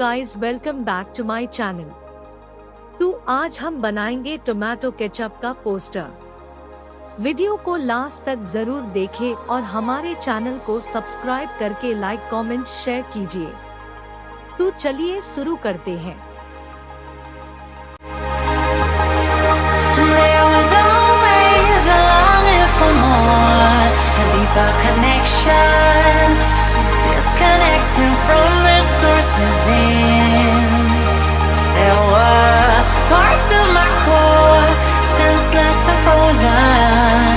Guys, welcome back to my channel. तो आज हम बनाएंगे टोमेटो केचप का पोस्टर। वीडियो को लास्ट तक जरूर देखें और हमारे चैनल को सब्सक्राइब करके लाइक कमेंट शेयर कीजिए। तो चलिए शुरू करते हैं। Connection is disconnecting from the source within. There were parts of my core, senseless and frozen,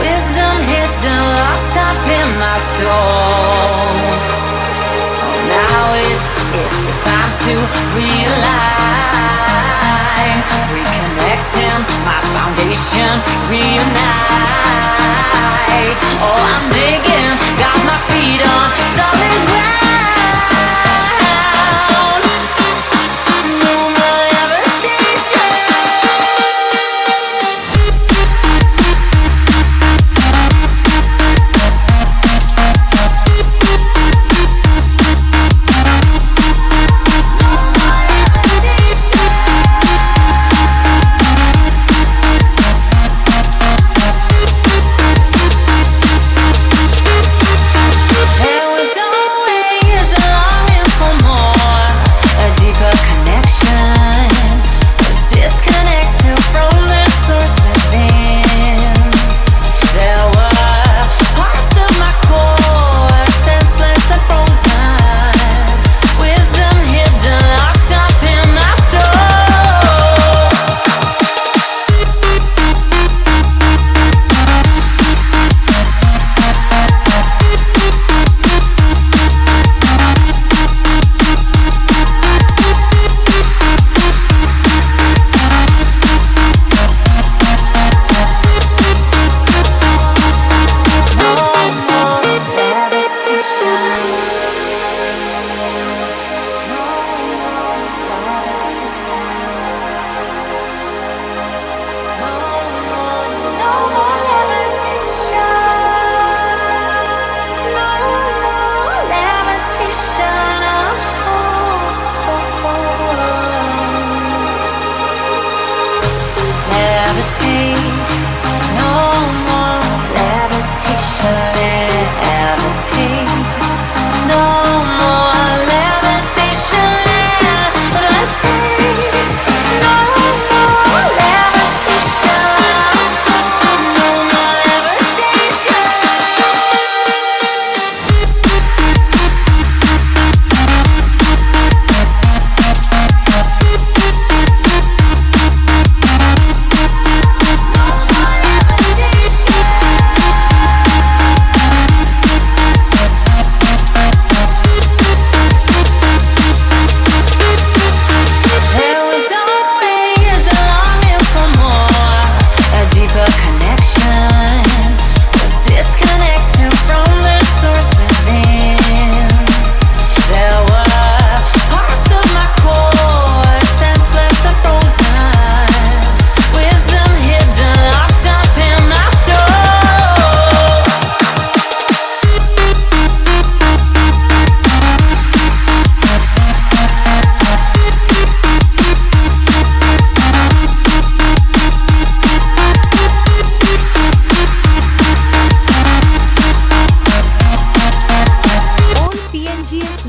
wisdom hidden, locked up in my soul. Oh, now it's the time to realign, reconnecting my foundation, reunite. Oh, I'm digging, got my feet on solid ground. No more levitation.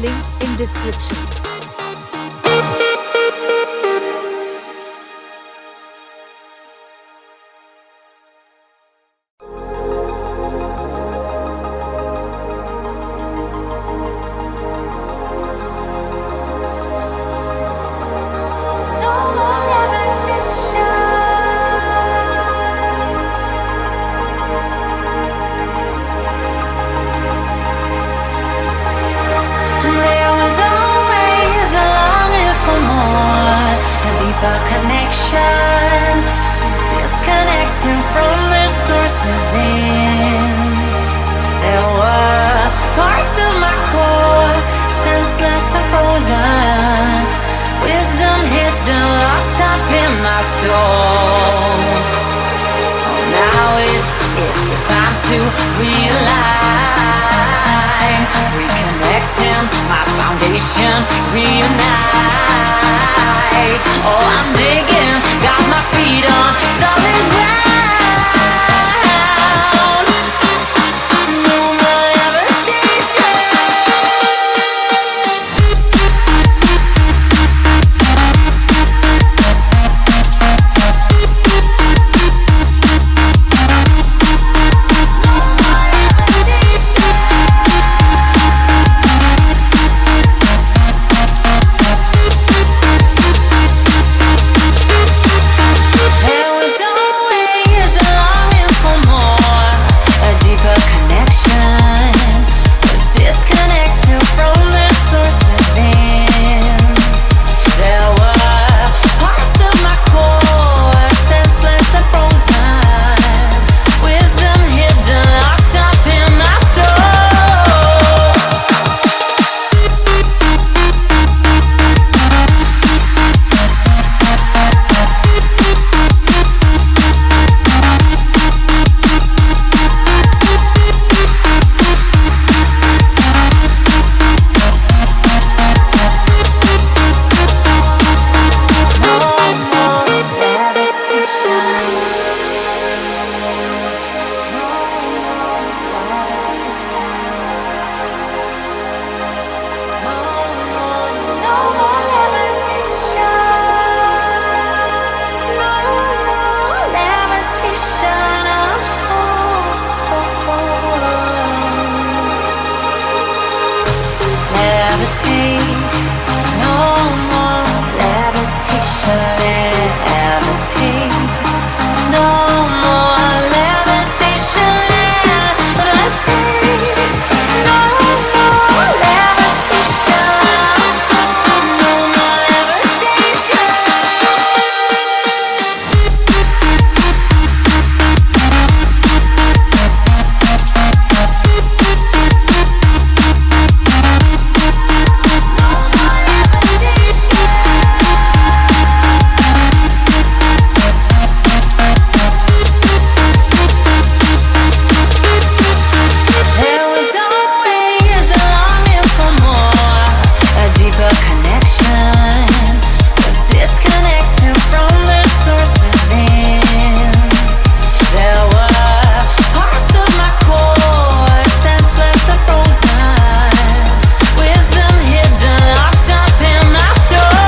Link in description. Connection is disconnecting from the source within. There were parts of my core, senseless and frozen, wisdom hidden, locked up in my soul. Oh, now it's the time to realign, reconnect. reconnecting, my foundation reunite. Oh, I'm digging, got my feet on solid ground. No more levitation. There was always a longing for more, a deeper connection. Was disconnected from the source within. There were parts of my core, senseless and frozen. Wisdom hidden, locked up in my soul. No more levitation. No more levitation. No more levitation. Levitate. No more levitation. Levitate. No more levitation. Levitate. No more levitation. No more levitation. There was always a longing for more, a deeper connection. Was disconnected from the source within. There were parts of my core, senseless and frozen. Wisdom hidden, locked up in my soul.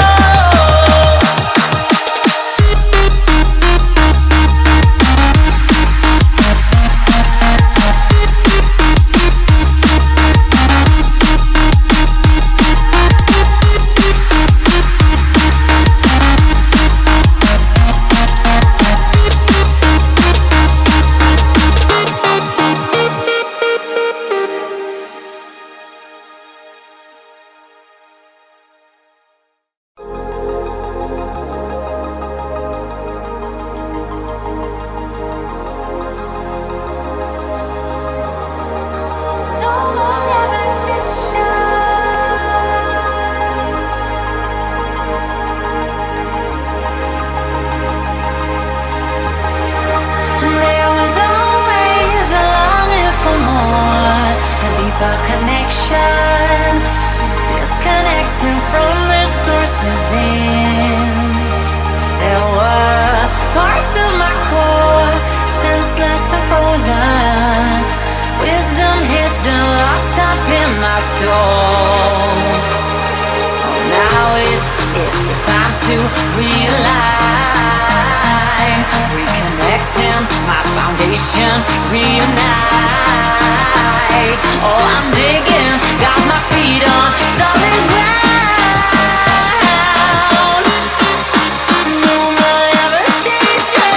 No more levitation. There was always a longing for more, a deeper connection. Was disconnecting from the source within. There were parts of my core, senseless and frozen. Wisdom hidden, locked up in my soul. Oh, now it's the time to realign, reconnecting, my foundation reunite. Oh, I'm digging, got my feet on solid ground. No more levitation.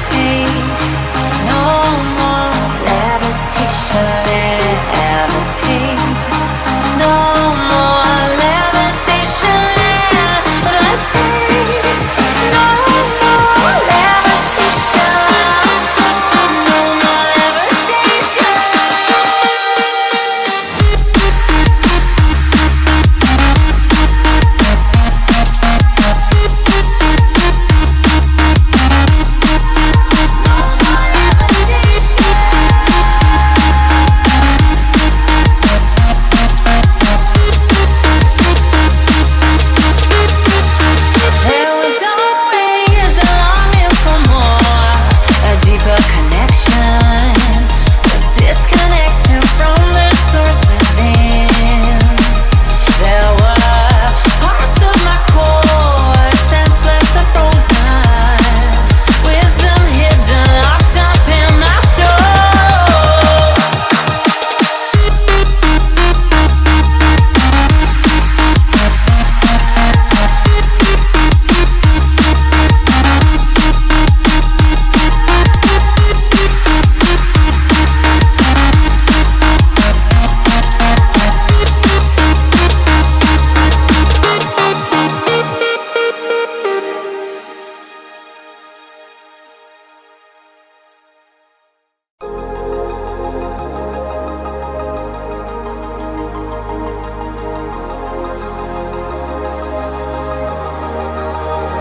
levitate. No more levitation, levitate. No more levitation, levitate. No more levitation, no more levitation. There was always a longing for more, a deeper connection, was disconnecting from the source within. There were parts of my core, senseless and frozen, wisdom hidden, locked up in my soul.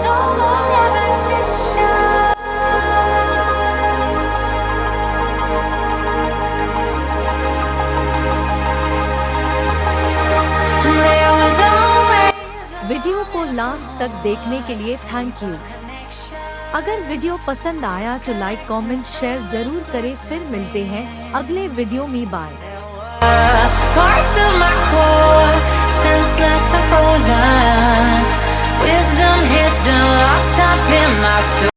No more levitation. There was always a video को last तक देखने के लिए thank you. अगर video पसंद आया तो like comment share जरूर करें। फिर मिलते हैं अगले वीडियो में। Bye. parts of my core, senseless and frozen, wisdom hidden, locked up in my soul.